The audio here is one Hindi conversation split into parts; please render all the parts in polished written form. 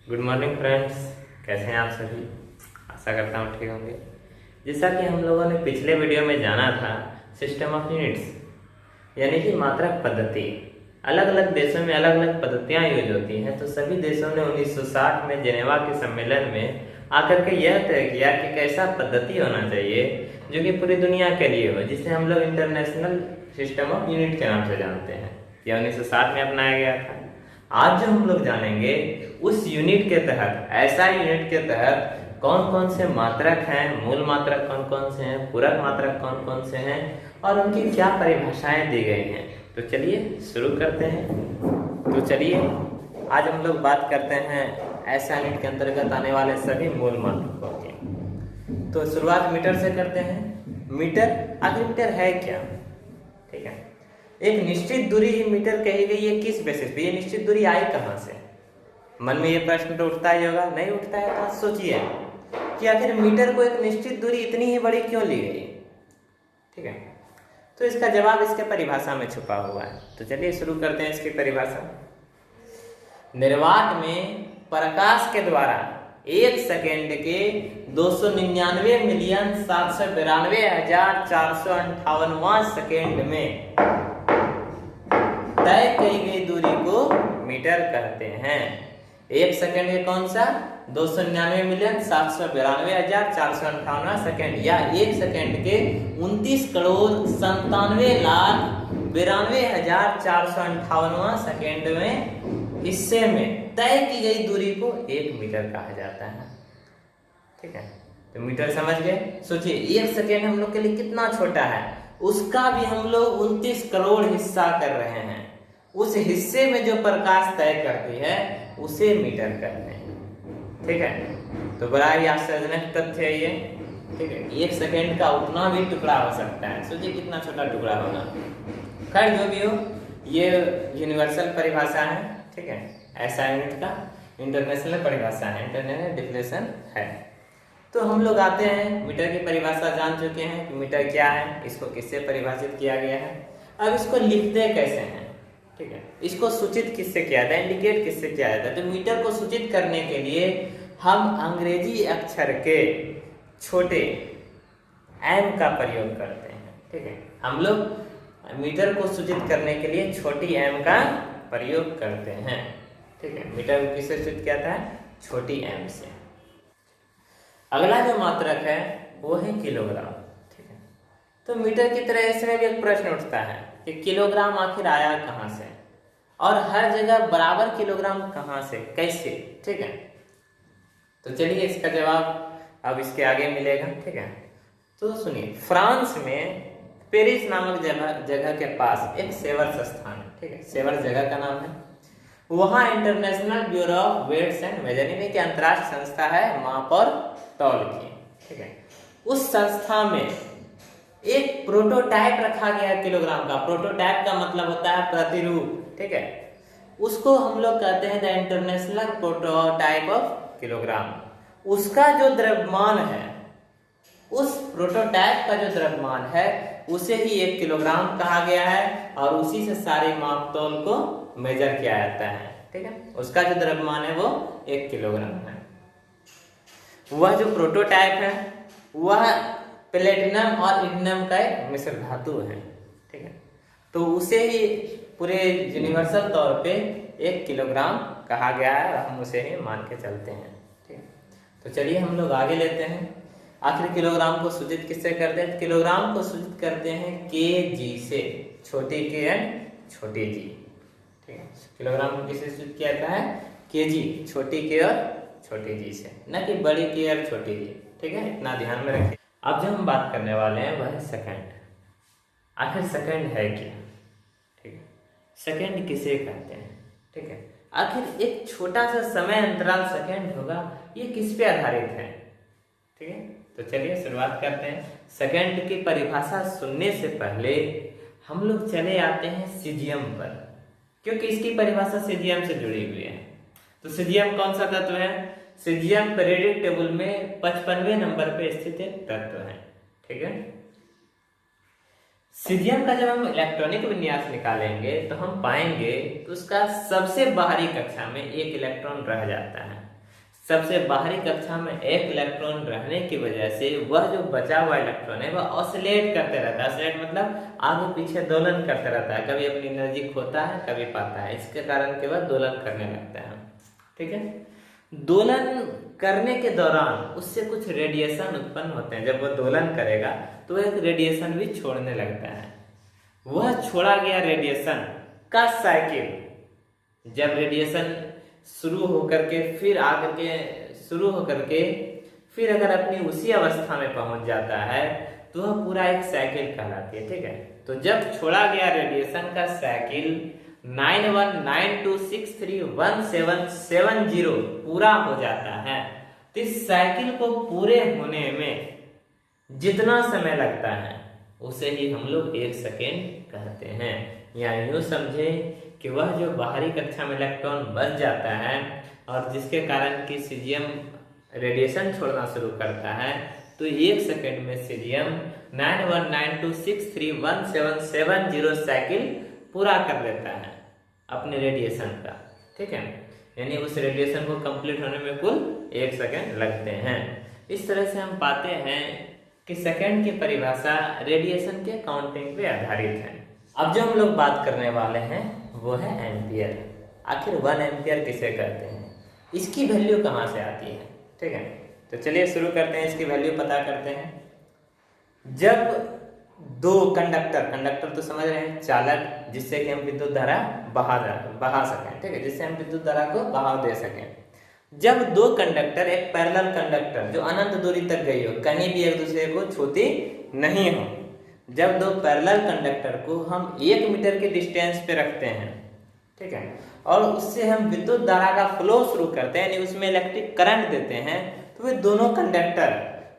गुड मॉर्निंग फ्रेंड्स, कैसे हैं आप सभी। आशा करता हूँ ठीक होंगे। जैसा कि हम लोगों ने पिछले वीडियो में जाना था, सिस्टम ऑफ यूनिट्स यानी कि मात्रक पद्धति। अलग अलग देशों में अलग अलग पद्धतियाँ यूज होती हैं। तो सभी देशों ने 1960 में जेनेवा के सम्मेलन में आकर के यह तय किया कि कैसा पद्धति होना चाहिए जो कि पूरी दुनिया के लिए हो, जिसे हम लोग इंटरनेशनल सिस्टम ऑफ यूनिट के नाम से जानते हैं। यह 1960 में अपनाया गया था। आज जो हम लोग जानेंगे उस यूनिट के तहत, ऐसा यूनिट के तहत कौन कौन से मात्रक हैं, मूल मात्रक कौन कौन से हैं, पूरक मात्रक कौन कौन से हैं और उनकी क्या परिभाषाएं दी गई हैं। तो चलिए शुरू करते हैं। तो चलिए आज हम लोग बात करते हैं ऐसा यूनिट के अंतर्गत आने वाले सभी मूल मात्रकों की। तो शुरुआत मीटर से करते हैं। मीटर, आखिर मीटर है क्या? ठीक है, एक निश्चित दूरी मीटर कही गई है। किस बेसिस पे? ये निश्चित दूरी आई कहाँ से? मन में ये प्रश्न तो उठता ही होगा, नहीं उठता है तो सोचिए कि आखिर मीटर को एक निश्चित दूरी इतनी ही बड़ी क्यों ली गई। ठीक है, तो इसका जवाब इसके परिभाषा में छुपा हुआ है। तो चलिए शुरू करते हैं इसकी परिभाषा। निर्वात में प्रकाश के द्वारा 1 सेकेंड के 299,792,458वां सेकेंड में तय की गई दूरी को मीटर कहते हैं। 1 सेकेंड के कौन सा? 299,792,458 सेकेंड, या 1 सेकेंड के 29,97,92,458वां सेकेंड में हिस्से में तय की गई दूरी को 1 मीटर कहा जाता है। ठीक है, तो मीटर समझ गए। सोचिए 1 सेकेंड हम लोग के लिए कितना छोटा है, उसका भी हम लोग 29 करोड़ हिस्सा कर रहे हैं। उस हिस्से में जो प्रकाश तय करती है उसे मीटर कहते हैं। ठीक है, तो बड़ा ही आश्चर्यजनक तथ्य है ये। ठीक है, 1 सेकेंड का उतना भी टुकड़ा हो सकता है। सोचिए कितना छोटा टुकड़ा होगा। खैर जो भी हो, ये यूनिवर्सल परिभाषा है। ठीक है, ऐसा यूनिट का इंटरनेशनल परिभाषा है, इंटरनेशनल डिफिनेशन है। तो हम लोग आते हैं, मीटर की परिभाषा जान चुके हैं कि मीटर क्या है, इसको किससे परिभाषित किया गया है। अब इसको लिखते कैसे हैं? ठीक है, इसको सूचित किससे किया जाता है, इंडिकेट किससे किया जाता है? तो मीटर को सूचित करने के लिए हम अंग्रेजी अक्षर के छोटे एम का प्रयोग करते हैं। ठीक है, हम लोग मीटर को सूचित करने के लिए छोटी एम का प्रयोग करते हैं। ठीक है, मीटर को किससे सूचित किया जाता है? छोटी एम से। अगला जो मात्रक है वो है किलोग्राम। ठीक है, तो मीटर की तरह इसमें भी एक प्रश्न उठता है कि किलोग्राम आखिर आया कहाँ से और हर जगह बराबर किलोग्राम कहाँ से, कैसे? ठीक है, तो चलिए इसका जवाब अब इसके आगे मिलेगा। ठीक है, तो सुनिए, फ्रांस में पेरिस नामक जगह के पास एक सेवर्स स्थान है। ठीक है, सेवर्स जगह का नाम है। वहाँ International Bureau of Weights and Measuring की अंतर्राष्ट्रीय संस्था है माप और तौल की। ठीक है, उस संस्था में एक प्रोटोटाइप रखा गया है किलोग्राम का। प्रोटोटाइप का मतलब होता है प्रतिरूप। ठीक है, उसको हम लोग कहते हैं the international prototype of kilogram. उसका जो द्रव्यमान है, उस प्रोटोटाइप का जो द्रव्यमान है उसे ही 1 किलोग्राम कहा गया है और उसी से सारे माप तौल को मेजर किया जाता है। ठीक है, उसका जो द्रव्यमान है वो 1 किलोग्राम है। वह जो प्रोटोटाइप है वह प्लेटिनम और इरिडियम का एक मिश्र धातु है। ठीक है, तो उसे ही पूरे यूनिवर्सल तौर पे 1 किलोग्राम कहा गया है और हम उसे ही मान के चलते हैं। ठीक है, तो चलिए हम लोग आगे लेते हैं। आखिर किलोग्राम को सूचित किससे करते हैं? किलोग्राम को सूचित करते हैं केजी से, छोटी के एंड छोटी जी। ठीक है, किलोग्राम को किससे सूचित किया जाता है? केजी, छोटी के और छोटी जी से, न कि बड़ी के और छोटी जी। ठीक है, इतना ध्यान में रखिए। अब जो हम बात करने वाले हैं वह है सेकंड। आखिर सेकंड है क्या? ठीक है, सेकंड किसे कहते हैं? ठीक है, आखिर एक छोटा सा समय अंतराल सेकंड होगा, ये किस पे आधारित है? ठीक है, तो चलिए शुरुआत करते हैं। सेकंड की परिभाषा सुनने से पहले हम लोग चले आते हैं सीजियम पर, क्योंकि इसकी परिभाषा सीजियम से जुड़ी हुई है। तो सीजियम कौन सा तत्व है? सीजियम पीरियोडिक टेबल में 55वें नंबर पे स्थित एक तत्व है। ठीक है, सीजियम का जब हम इलेक्ट्रॉनिक विन्यास निकालेंगे तो हम पाएंगे तो उसका सबसे बाहरी कक्षा में एक इलेक्ट्रॉन रह जाता है। सबसे बाहरी कक्षा में एक इलेक्ट्रॉन रहने की वजह से वह जो बचा हुआ इलेक्ट्रॉन है वह ऑसिलेट करते रहता है। ऑसिलेट मतलब आगे पीछे दोलन करते रहता है, कभी अपनी एनर्जी खोता है कभी पाता है, इसके कारण के वह दोलन करने लगता है। ठीक है, दोलन करने के दौरान उससे कुछ रेडिएशन उत्पन्न होते हैं। जब वह दोलन करेगा तो एक रेडिएशन भी छोड़ने लगता है। वह छोड़ा गया रेडिएशन का साइकिल जब रेडिएशन शुरू होकर के फिर आकर के शुरू होकर के फिर अगर अपनी उसी अवस्था में पहुंच जाता है तो वह पूरा एक साइकिल कहलाती है। ठीक है, तो जब छोड़ा गया रेडिएशन का साइकिल 9192631770 पूरा हो जाता है तो इस साइकिल को पूरे होने में जितना समय लगता है उसे ही हम लोग 1 सेकेंड कहते हैं। या यूं समझे कि वह जो बाहरी कक्षा में इलेक्ट्रॉन बच जाता है और जिसके कारण कि सीजियम रेडिएशन छोड़ना शुरू करता है तो 1 सेकेंड में सीजियम 9192631770 साइकिल पूरा कर लेता है अपने रेडिएशन का। ठीक है, यानी उस रेडिएशन को कंप्लीट होने में कुल 1 सेकेंड लगते हैं। इस तरह से हम पाते हैं कि सेकेंड की परिभाषा रेडिएशन के काउंटिंग पे आधारित है। अब जो हम लोग बात करने वाले हैं वो है एम्पियर। आखिर 1 एम्पियर किसे कहते हैं, इसकी वैल्यू कहाँ से आती है। ठीक है, तो चलिए शुरू करते हैं, इसकी वैल्यू पता करते हैं। जब दो कंडक्टर तो समझ रहे हैं, चालक जिससे कि हम विद्युत धारा बहा सकें। ठीक है, जिससे हम विद्युत धारा को बहाव दे सकें। जब दो कंडक्टर, एक पैरेलल कंडक्टर जो अनंत दूरी तक गई हो, कहीं भी एक दूसरे को छूती नहीं हो, जब दो पैरेलल कंडक्टर को हम 1 मीटर के डिस्टेंस पे रखते हैं, ठीक है, और उससे हम विद्युत धारा का फ्लो शुरू करते हैं, यानी उसमें इलेक्ट्रिक करंट देते हैं, तो वे दोनों कंडक्टर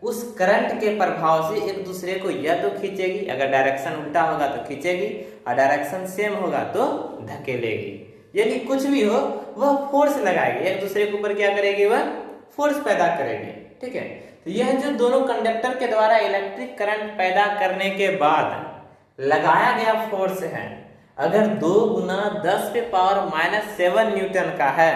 उस करंट के प्रभाव से एक दूसरे को या तो खींचेगी, अगर डायरेक्शन उल्टा होगा तो खींचेगी, और डायरेक्शन सेम होगा तो धकेलेगी। यानी कुछ भी हो वह फोर्स लगाएगी, एक दूसरे के ऊपर क्या करेगी, वह फोर्स पैदा करेगी। ठीक है, तो यह जो दोनों कंडक्टर के द्वारा इलेक्ट्रिक करंट पैदा करने के बाद लगाया गया फोर्स है, अगर 2 गुना 10⁻⁻7 न्यूटन का है,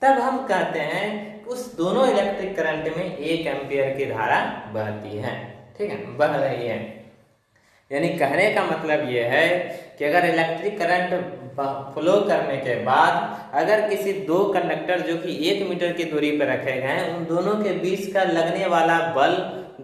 तब हम कहते हैं उस दोनों इलेक्ट्रिक करंट में 1 एम्पियर की धारा बहती है। ठीक है, बह रही है। यानी कहने का मतलब यह है कि अगर इलेक्ट्रिक करंट फ्लो करने के बाद अगर किसी दो कंडक्टर जो कि 1 मीटर की दूरी पर रखे गए हैं, उन दोनों के बीच का लगने वाला बल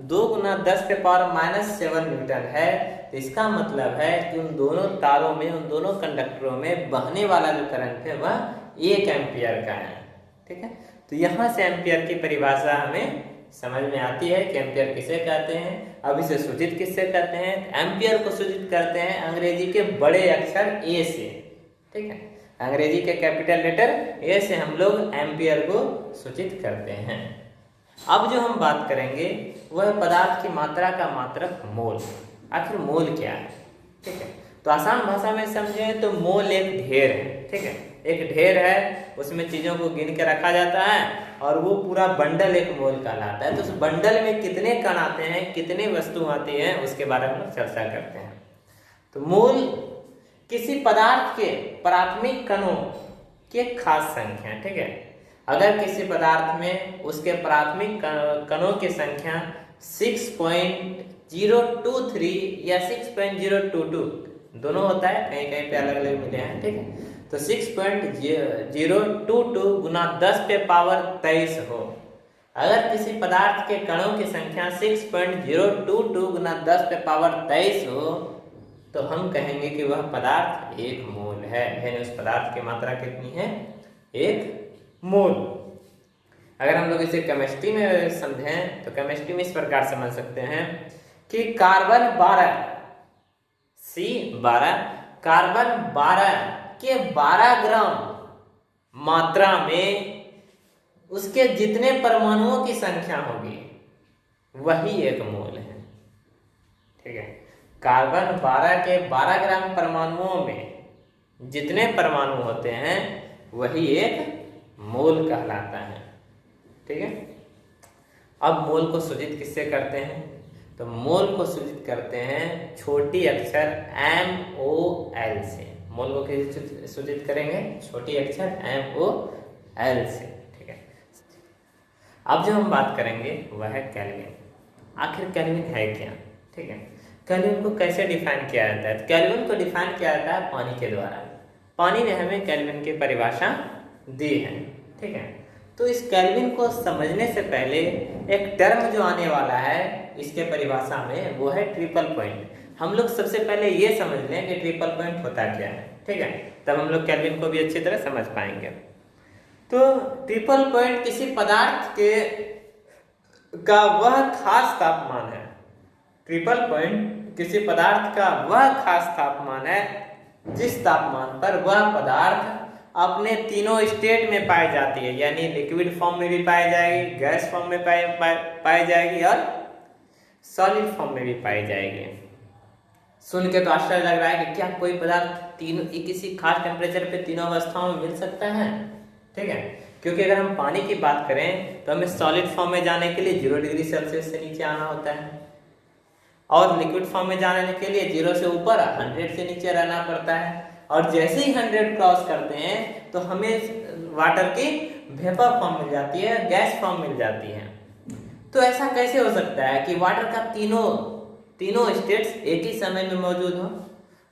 2 गुना 10⁻⁻7 न्यूटन है, तो इसका मतलब है कि उन दोनों तारों में, उन दोनों कंडक्टरों में बहने वाला जो करंट है वह 1 एम्पियर का है। ठीक है, तो यहाँ से एम्पियर की परिभाषा हमें समझ में आती है कि एम्पियर किसे कहते हैं। अब इसे सूचित किससे करते हैं, एम्पियर को सूचित करते हैं अंग्रेजी के बड़े अक्षर ए से। ठीक है, अंग्रेजी के कैपिटल लेटर ए से हम लोग एम्पियर को सूचित करते हैं। अब जो हम बात करेंगे वह पदार्थ की मात्रा का मात्रक मोल। आखिर मोल क्या है। ठीक है, तो आसान भाषा में समझें तो मोल एक ढेर है। ठीक है, एक ढेर है, उसमें चीजों को गिन के रखा जाता है और वो पूरा बंडल एक मोल कहलाता है। तो उस बंडल में कितने कण आते हैं, कितनी वस्तु आती है, उसके बारे में चर्चा करते हैं। तो मोल किसी पदार्थ के प्राथमिक कणों की एक खास संख्या है। ठीक है, अगर किसी पदार्थ में उसके प्राथमिक कणों की संख्या 6.023 या 6.022 दोनों होता है, कहीं कहीं पे अलग अलग मिले हैं। ठीक है, तो 6.022 गुना 10⁻23 हो, अगर किसी पदार्थ के कणों की संख्या 6.022 गुना 10⁻23 हो, तो हम कहेंगे कि वह पदार्थ 1 मोल है। यानी उस पदार्थ की मात्रा कितनी है, 1 मोल। अगर हम लोग इसे केमिस्ट्री में समझें तो केमिस्ट्री में इस प्रकार समझ सकते हैं कि कार्बन 12 C12 कार्बन 12 के 12 ग्राम मात्रा में उसके जितने परमाणुओं की संख्या होगी वही 1 मोल है। ठीक है, कार्बन 12 के 12 ग्राम परमाणुओं में जितने परमाणु होते हैं वही 1 मोल कहलाता है। ठीक है, अब मोल को सूचित किससे करते हैं, तो मोल को सूचित करते हैं छोटी अक्षर MOL से। मोल को किससे सूचित करेंगे, छोटी अक्षर MOL से। ठीक है, अब जो हम बात करेंगे वह है केल्विन। आखिर केल्विन है क्या, ठीक है। केल्विन को कैसे डिफाइन किया जाता है? केल्विन को डिफाइन किया जाता है पानी के द्वारा। पानी ने हमें केल्विन की परिभाषा दी है, ठीक है। तो इस केल्विन को समझने से पहले एक टर्म जो आने वाला है इसके परिभाषा में, वो है ट्रिपल पॉइंट। हम लोग सबसे पहले ये समझ लें कि ट्रिपल पॉइंट होता क्या है, ठीक है, तब हम लोग केल्विन को भी अच्छी तरह समझ पाएंगे। तो ट्रिपल पॉइंट किसी पदार्थ के का वह खास तापमान है। ट्रिपल पॉइंट किसी पदार्थ का वह खास तापमान है जिस तापमान पर वह पदार्थ अपने तीनों स्टेट में पाई जाती है, यानी लिक्विड फॉर्म में भी पाई जाएगी, गैस फॉर्म में पाई जाएगी और सॉलिड फॉर्म में भी पाई जाएगी। सुन के तो आश्चर्य लग रहा है कि क्या कोई पदार्थ तीनों किसी खास टेम्परेचर पे तीनों अवस्थाओं में मिल सकता है, ठीक है। क्योंकि अगर हम पानी की बात करें तो हमें सॉलिड फॉर्म में जाने के लिए 0 डिग्री सेल्सियस से नीचे आना होता है, और लिक्विड फॉर्म में जाने के लिए 0 से ऊपर 100 से नीचे रहना पड़ता है। और जैसे ही 100 क्रॉस करते हैं तो हमें वाटर की वेपर फॉर्म मिल जाती है, गैस फॉर्म मिल जाती है। तो ऐसा कैसे हो सकता है कि वाटर का तीनों स्टेट्स एक ही समय में मौजूद हो?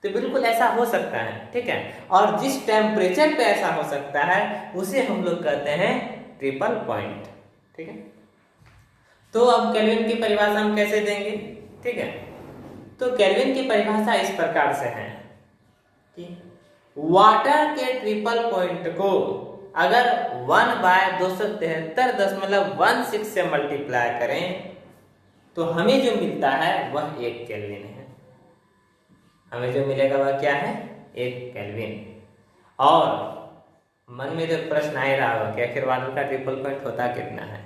तो बिल्कुल ऐसा हो सकता है, ठीक है। और जिस टेम्परेचर पे ऐसा हो सकता है उसे हम लोग कहते हैं ट्रिपल पॉइंट, ठीक है। तो अब केल्विन की परिभाषा हम कैसे देंगे, ठीक है। तो केल्विन की परिभाषा इस प्रकार से है कि वाटर के ट्रिपल पॉइंट को अगर 1/273.16 से मल्टीप्लाई करें तो हमें जो मिलता है वह 1 केल्विन है। हमें जो मिलेगा वह क्या है? 1 केल्विन। और मन में तो प्रश्न आ ही रहा होगा कि आखिर वाटर का ट्रिपल पॉइंट होता कितना है।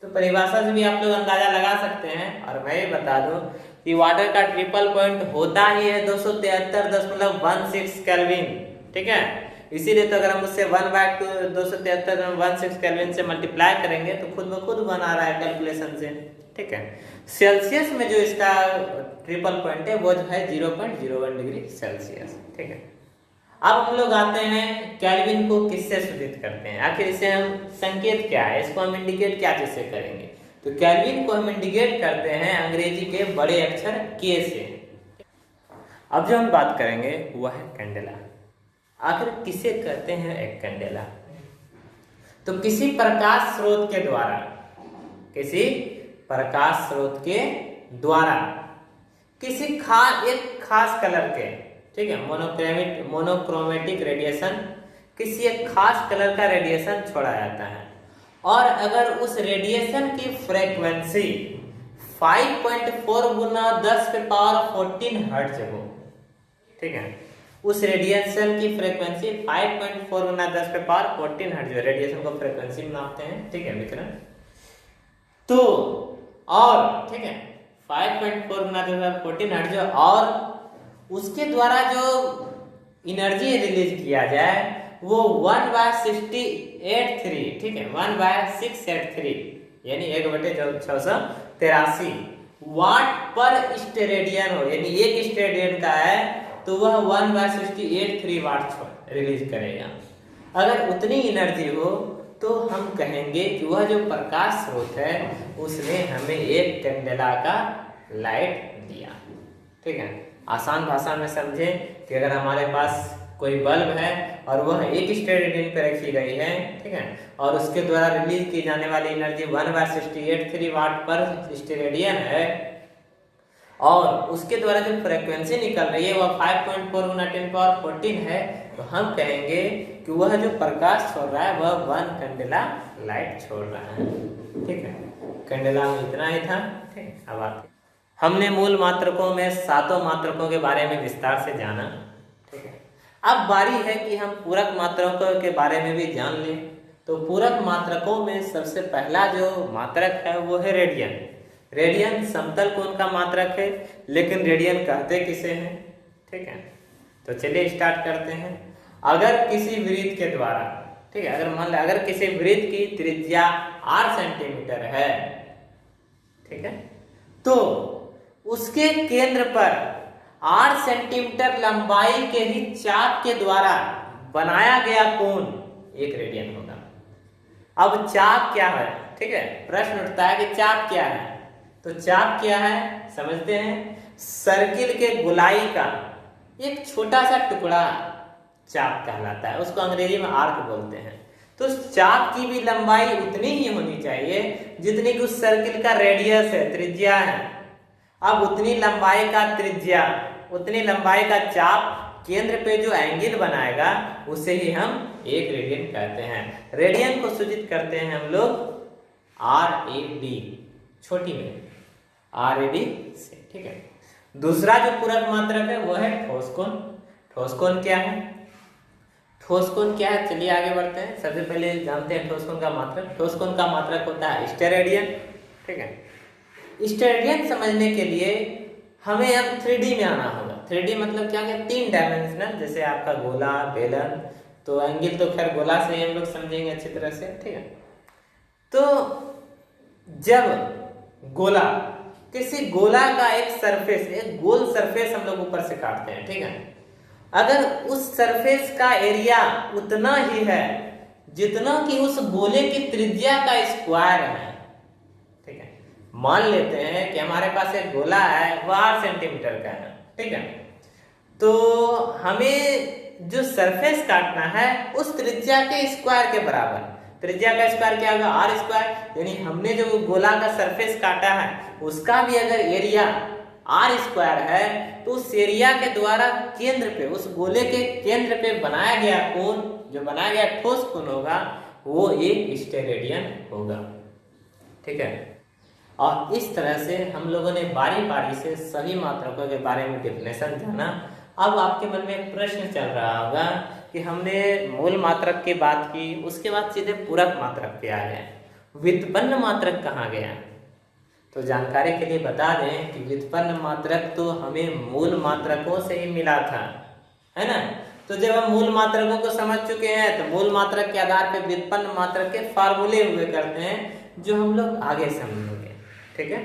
तो परिभाषा से भी आप लोग अंदाजा लगा सकते हैं। और मैं ये बता दूं कि वाटर का ट्रिपल पॉइंट होता ही है 273.16 केल्विन, ठीक है। इसीलिए तो अगर हम उससे 1/273.16 केल्विन से मल्टीप्लाई करेंगे तो खुद ब खुद बना रहा है कैलकुलेशन से, ठीक है। सेल्सियस में जो इसका ट्रिपल पॉइंट है वो जो है 0.01 डिग्री सेल्सियस, ठीक है। अब हम लोग आते हैं केल्विन को किससे सूचित करते हैं, आखिर इसे हम संकेत क्या है, इसको हम इंडिकेट क्या चीज से करेंगे? तो केल्विन को हम इंडिकेट करते हैं अंग्रेजी के बड़े अक्षर के से। अब जो हम बात करेंगे वह है कैंडेला। आखिर किसे कहते हैं एक कैंडेला? तो किसी प्रकाश स्रोत के द्वारा किसी एक खास कलर के, ठीक है, मोनोक्रोमेटिक रेडिएशन, किसी एक खास कलर का रेडिएशन छोड़ा जाता है। और अगर उस रेडिएशन की फ्रीक्वेंसी 5.4 गुना 10⁻14 हर्ट्ज हो, ठीक है, उस रेडिएशन की फ्रीक्वेंसी 5.4 गुना 10⁻14 हर्ट्ज, रेडिएशन को फ्रीक्वेंसी में नापते हैं, ठीक है, विकिरण। तो और ठीक है 5.4 गुना 10⁻14 हर्ट्ज, और उसके द्वारा जो एनर्जी रिलीज किया जाए वो 1/683, ठीक है, 1/683 यानी 1/683 वाट पर स्टेरेडियन हो, यानी एक स्टेरेडियन का है तो वह 1/683 वाट रिलीज करेगा। अगर उतनी एनर्जी हो तो हम कहेंगे कि वह जो प्रकाश स्रोत है उसने हमें एक कैंडेला का लाइट दिया, ठीक है। आसान भाषा में समझे कि अगर हमारे पास कोई बल्ब है और वह एक स्टेरेडियन पे रखी गई है, ठीक है, और उसके द्वारा रिलीज की जाने वाली एनर्जी 1/683 वाट पर स्टेरेडियन है, और उसके द्वारा जो फ्रीक्वेंसी निकल रही है वह 5.4 गुना 10⁻14 है, तो हम कहेंगे कि वह जो प्रकाश छोड़ रहा है वह 1 कैंडेला लाइट छोड़ रहा है, ठीक है। कैंडेला में इतना ही था, ठीक। अब आते हमने मूल मात्रकों में 7 मात्रकों के बारे में विस्तार से जाना, ठीक है। अब बारी है कि हम पूरक मात्रकों के बारे में भी जान लें। तो पूरक मात्रकों में सबसे पहला जो मात्रक है वो है रेडियन। रेडियन समतल कोण का मात्रक है, लेकिन रेडियन कहते किसे हैं, ठीक है। तो चलिए स्टार्ट करते हैं। अगर किसी वृत्त के द्वारा, ठीक है, अगर मान लें अगर किसी वृत्त की त्रिज्या 8 सेंटीमीटर है, ठीक है, तो उसके केंद्र पर 8 सेंटीमीटर लंबाई के ही चाप के द्वारा बनाया गया कोण 1 रेडियन होगा। अब चाप क्या है? ठीक है, प्रश्न उठता है कि चाप क्या है। तो चाप क्या है समझते हैं। सर्किल के गोलाई का एक छोटा सा टुकड़ा चाप कहलाता है, उसको अंग्रेजी में आर्क बोलते हैं। तो उस चाप की भी लंबाई उतनी ही होनी चाहिए जितनी कि उस सर्किल का रेडियस है, त्रिज्या है। अब उतनी लंबाई का त्रिज्या, उतनी लंबाई का चाप केंद्र पे जो एंगल बनाएगा उसे ही हम 1 रेडियन कहते हैं। रेडियन को सूचित करते हैं हम लोग RAD, छोटी में RAD से, ठीक है। दूसरा जो पूरक मात्रक है वो है ठोस कोण। ठोस कोण क्या है? ठोस कोण क्या है, चलिए आगे बढ़ते हैं। सबसे पहले जानते हैं ठोस कोण का मात्रक। ठोस कोण का मात्रक होता है स्टेरेडियन, ठीक है। स्टेरेडियन समझने के लिए हमें अब 3D में आना होगा। 3D मतलब क्या है? 3 डायमेंशनल, जैसे आपका गोला, बेलन, तो एंगल तो खैर गोला से ही हम लोग समझेंगे अच्छी तरह से, ठीक है। तो जब गोला, किसी गोला का एक सरफेस, एक गोल सरफेस हम लोग ऊपर से काटते हैं, ठीक है। अगर उस सरफेस का एरिया उतना ही है जितना कि उस गोले की त्रिज्या का स्क्वायर है, ठीक है। मान लेते हैं कि हमारे पास एक गोला है, वो 8 सेंटीमीटर का है, ठीक है। तो हमें जो सरफेस काटना है उस त्रिज्या के स्क्वायर के बराबर। त्रिज्या का स्क्वायर क्या होगा? R square. यानी हमने जो गोला का सरफेस काटा है उसका भी अगर एरिया आर स्क्वायर है तो उस एरिया के द्वारा केंद्र पे, उस गोले के केंद्र पे बनाया गया कोण, जो बनाया गया ठोस कोण होगा, वो एक स्टेरेडियन होगा, ठीक है। और इस तरह से हम लोगों ने बारी बारी से सभी मात्रकों के बारे में डेफिनेशन जाना। अब आपके मन में एक प्रश्न चल रहा होगा कि हमने मूल मात्रक की बात की, उसके बाद सीधे पूरक मात्रक पे आ गए, व्युत्पन्न मात्रक कहाँ गया? तो जानकारी के लिए बता दें कि व्युत्पन्न मात्रक तो हमें मूल मात्रकों से ही मिला था, है ना। तो जब हम मूल मात्रकों को समझ चुके हैं तो मूल मात्रक के आधार पर व्युत्पन्न मात्रक के फार्मूले हुए करते हैं जो हम लोग आगे समझेंगे, ठीक है।